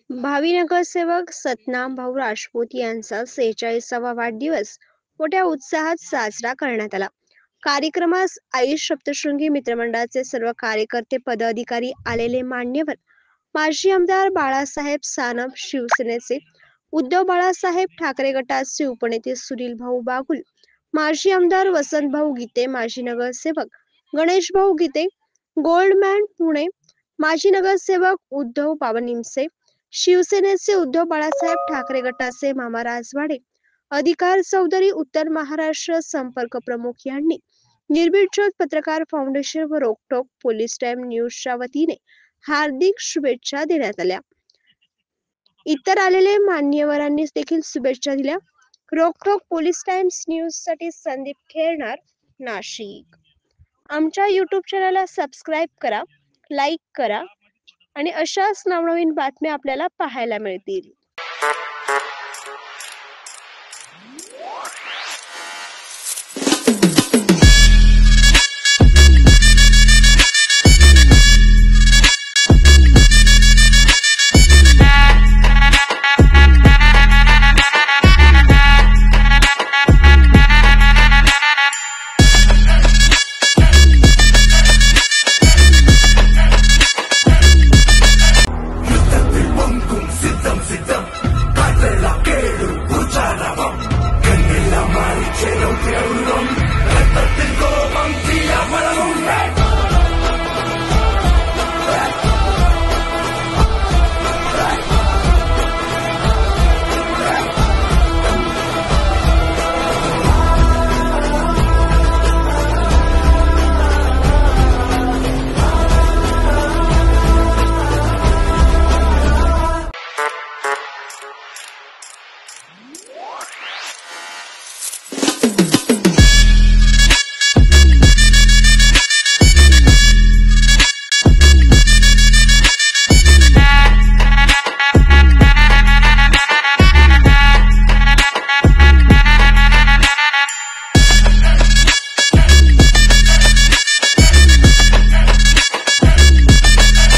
भावी नगरसेवक सतनाम भाऊ राजपूत यांचा 46वा वाढदिवस मोठ्या उत्साहात साजरा करण्यात आला. कार्यक्रमास आयुष सप्तशृंगी मित्रमंडळाचे सर्व कार्यकर्ते, पदाधिकारी, आलेले मान्यवर, माजी आमदार बाळासाहेब सानप, शिवसेनेचे उद्धव बाळासाहेब ठाकरे गटाचे उपनेते सुनील भाऊ बागुल, माजी आमदार वसंतभाऊ गीते, माजी नगरसेवक गणेश भाऊ गीते, गोल्डमॅन पुणे, माजी नगरसेवक उद्धव बावनिमसे, शिवसेनेचे उद्धव बाळासाहेब ठाकरे गटाचे मामा राजवाडे, अधिकार चौधरी, उत्तर महाराष्ट्र संपर्क प्रमुख यांनी निर्भीड ज्योत पत्रकार फाउंडेशन व रोकटोक पोलीस टाइम न्यूजच्या वतीने हार्दिक शुभेच्छा देण्यात आल्या. इतर आलेले मान्यवरांनी देखील शुभेच्छा दिल्या. रोकटोक पोलीस टाइम्स न्यूजसाठी संदीप खेरणार, नाशिक. आमच्या यूट्यूब चॅनलला सबस्क्राईब करा, लाईक करा आणि अशाच नवनवीन बातम्या आपल्याला पाहायला मिळतील.